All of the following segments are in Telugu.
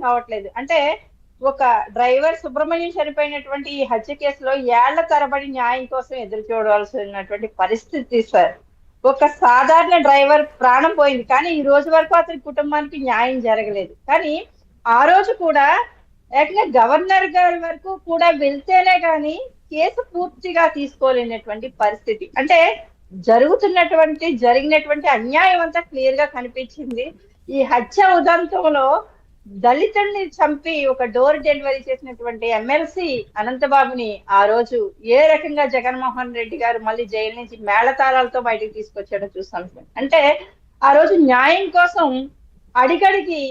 కావట్లేదు. అంటే ఒక డ్రైవర్ సుబ్రహ్మణ్యం చనిపోయినటువంటి ఈ హత్య కేసులో ఏళ్ల తరబడి న్యాయం కోసం ఎదురు చూడవలసినటువంటి పరిస్థితి సార్. ఒక సాధారణ డ్రైవర్ ప్రాణం పోయింది, కానీ ఈ రోజు వరకు అతని కుటుంబానికి న్యాయం జరగలేదు. కానీ ఆ రోజు కూడా ఏకంగా గవర్నర్ గారి వరకు కూడా వెళ్తేనే కానీ కేసు పూర్తిగా తీసుకోలేనటువంటి పరిస్థితి. అంటే జరిగినటువంటి అన్యాయం అంతా క్లియర్ గా కనిపించింది. ఈ హత్య ఉదంతంలో దళితుల్ని చంపి ఒక డోర్ డెలివరీ చేసినటువంటి ఎమ్మెల్సీ అనంతబాబుని ఆ రోజు ఏ రకంగా జగన్మోహన్ రెడ్డి గారు మళ్ళీ జైలు నుంచి మేళతాళాలతో బయటకు తీసుకొచ్చాడో చూస్తాం సార్. అంటే ఆ రోజు న్యాయం కోసం అడిగడిగి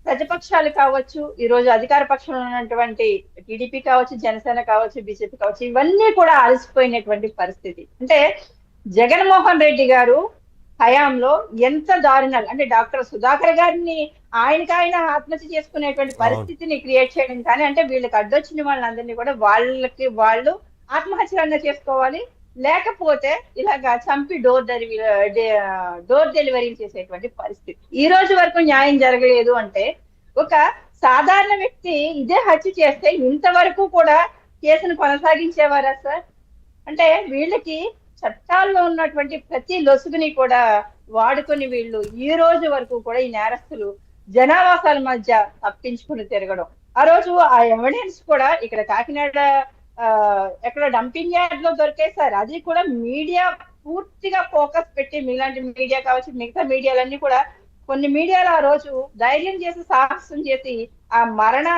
ప్రతిపక్షాలు కావచ్చు, ఈ రోజు అధికార పక్షంలో ఉన్నటువంటి టీడీపీ కావచ్చు, జనసేన కావచ్చు, బీజేపీ కావచ్చు, ఇవన్నీ కూడా అలసిపోయినటువంటి పరిస్థితి. అంటే జగన్మోహన్ రెడ్డి గారు హయాంలో ఎంత దారుణాలు, అంటే డాక్టర్ సుధాకర్ గారిని ఆయన ఆత్మహత్య చేసుకునేటువంటి పరిస్థితిని క్రియేట్ చేయడం, కానీ అంటే వీళ్ళకి అడ్డొచ్చిన వాళ్ళందరినీ కూడా వాళ్ళు ఆత్మహత్యలన్నా చేసుకోవాలి, లేకపోతే ఇలాగా చంపి డోర్ డెలివరీ చేసేటువంటి పరిస్థితి. ఈ రోజు వరకు న్యాయం జరగలేదు. అంటే ఒక సాధారణ వ్యక్తి ఇదే హత్య చేస్తే ఇంతవరకు కూడా కేసును కొనసాగించేవారా సార్? అంటే వీళ్ళకి చట్టాల్లో ఉన్నటువంటి ప్రతి లొసుగుని కూడా వాడుకొని వీళ్ళు ఈ రోజు వరకు కూడా ఈ నేరస్తులు జనావాసాల మధ్య తప్పించుకుని తిరగడం. ఆ రోజు ఆ ఎవిడెన్స్ కూడా ఇక్కడ కాకినాడ ఎక్కడ డంపింగ్ యార్డ్ లో దొరికాయి సార్. అది కూడా మీడియా పూర్తిగా ఫోకస్ పెట్టి, మీలాంటి మీడియా కావచ్చు, మిగతా మీడియాలన్నీ కూడా, కొన్ని మీడియాలు ఆ రోజు ధైర్యం చేసి సాహసం చేసి ఆ మరణ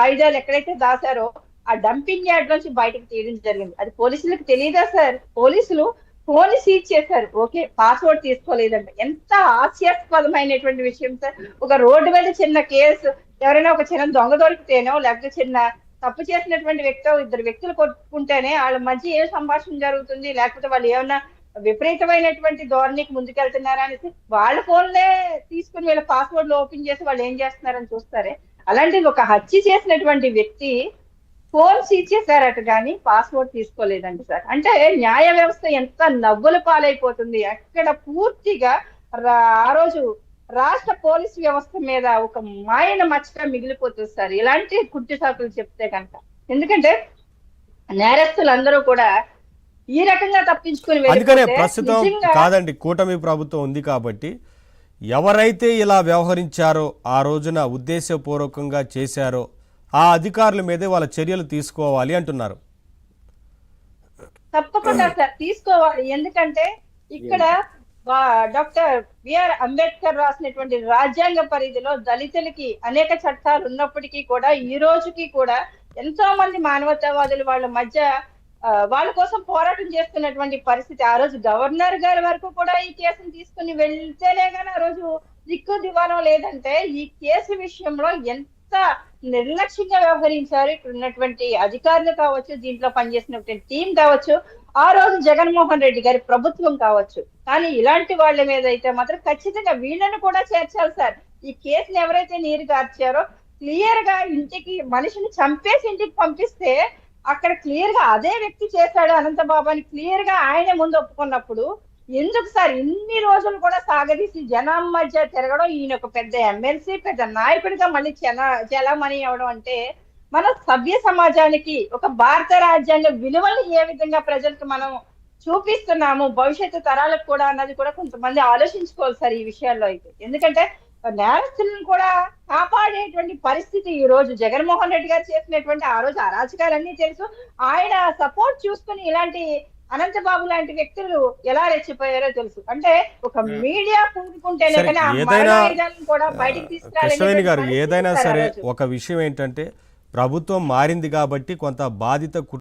ఆయుధాలు ఎక్కడైతే దాచారో ఆ డంపింగ్ యార్డ్ నుంచి బయటకు తీయడం జరిగింది. అది పోలీసులకు తెలియదా సార్? పోలీసులు ఫోన్ సీజ్ చేశారు, ఓకే, పాస్వర్డ్ తీసుకోలేదంట. ఎంత హాస్యాస్పదమైనటువంటి విషయం సార్. ఒక రోడ్డు మీద చిన్న కేసు, ఎవరైనా ఒక చిన్న దొంగ దొరికితేనో, లేకపోతే చిన్న తప్పు చేసినటువంటి ఇద్దరు వ్యక్తులు కొట్టుకుంటేనే వాళ్ళ మధ్య ఏ సంభాషణ జరుగుతుంది, లేకపోతే వాళ్ళు ఏమన్నా విపరీతమైనటువంటి ధోరణికి ముందుకెళ్తున్నారా అనేసి వాళ్ళ ఫోన్లే తీసుకుని వీళ్ళ పాస్వర్డ్లు ఓపెన్ చేసి వాళ్ళు ఏం చేస్తున్నారని చూస్తారే. అలాంటిది ఒక హత్య చేసినటువంటి వ్యక్తి ఫోన్ సీజ్ చేశారట, కానీ పాస్వర్డ్ తీసుకోలేదండి సార్. అంటే న్యాయ వ్యవస్థ ఎంత నవ్వుల పాలైపోతుంది. అక్కడ పూర్తిగా ఆ రోజు రాష్ట్ర పోలీస్ వ్యవస్థ మీద ఒక మాయన మచ్చగా మిగిలిపోతుంది సార్ ఇలాంటి కుట్టి సాకులు చెప్తే కనుక. ఎందుకంటే నేరస్తులందరూ కూడా ఈ రకంగా తప్పించుకుని అందుకనే ప్రస్తుతం కాదండి, కూటమి ప్రభుత్వం ఉంది కాబట్టి ఎవరైతే ఇలా వ్యవహరించారో, ఆ రోజున ఉద్దేశపూర్వకంగా చేశారో ఆ అధికారుల మీదే వాళ్ళ చర్యలు తీసుకోవాలి అంటున్నారు. తప్పకుండా సార్ తీసుకోవాలి. ఎందుకంటే ఇక్కడ డాక్టర్ బిఆర్ అంబేద్కర్ రాసినటువంటి రాజ్యాంగ పరిధిలో దళితులకి అనేక చట్టాలు ఉన్నప్పటికీ కూడా ఈ రోజుకి కూడా ఎంతో మంది మానవతావాదులు వాళ్ళ మధ్య వాళ్ళ కోసం పోరాటం చేస్తున్నటువంటి పరిస్థితి. ఆ రోజు గవర్నర్ గారి వరకు కూడా ఈ కేసును తీసుకుని వెళ్తేనే కానీ ఆ రోజు దిక్కు దివానం లేదంటే ఈ కేసు విషయంలో ఎంత నిర్లక్ష్యంగా వ్యవహరించారు ఇక్కడ ఉన్నటువంటి అధికారులు కావచ్చు, దీంట్లో పనిచేసినటువంటి టీం కావచ్చు, ఆ రోజు జగన్మోహన్ రెడ్డి గారి ప్రభుత్వం కావచ్చు. కానీ ఇలాంటి వాళ్ళ మీద అయితే మాత్రం ఖచ్చితంగా వీళ్ళని కూడా చేర్చాలి సార్. ఈ కేసుని ఎవరైతే నీరు గార్చారో క్లియర్ గా ఇంటికి మనిషిని చంపేసి ఇంటికి పంపిస్తే అక్కడ క్లియర్ గా అదే వ్యక్తి చేశాడు అనంతబాబు అని క్లియర్ గా ఆయనే ముందు ఒప్పుకున్నప్పుడు ఎందుకు సార్ ఇన్ని రోజులు కూడా సాగదీసి జనం మధ్య తిరగడం? ఈయన ఒక పెద్ద ఎమ్మెల్సీ, పెద్ద నాయకుడిగా మళ్ళీ చలామణి అవడం అంటే మన సభ్య సమాజానికి ఒక భారత రాజ్యాంగ విలువలు ఏ విధంగా ప్రజలకు మనం చూపిస్తున్నాము, భవిష్యత్తు తరాలకు కూడా అన్నది కూడా కొంతమంది ఆలోచించుకోవాలి సార్ ఈ విషయాల్లో అయితే. ఎందుకంటే నేరస్తులను కూడా కాపాడేటువంటి పరిస్థితి ఈ రోజు జగన్మోహన్ రెడ్డి గారు చేసినటువంటి ఆ రోజు అరాచకాలన్నీ తెలుసు. ఆయన సపోర్ట్ చూసుకుని ఇలాంటి అనంతబాబు లాంటి వ్యక్తులు ఎలా రెచ్చిపోయారో తెలుసు. అంటే ఒక మీడియా కూడుకుంటేనే కూడా బయటికి తీసుకురావాలి. ఏదైనా సరే ఒక విషయం ఏంటంటే ప్రభుత్వం మారింది కాబట్టి కొంత బాధిత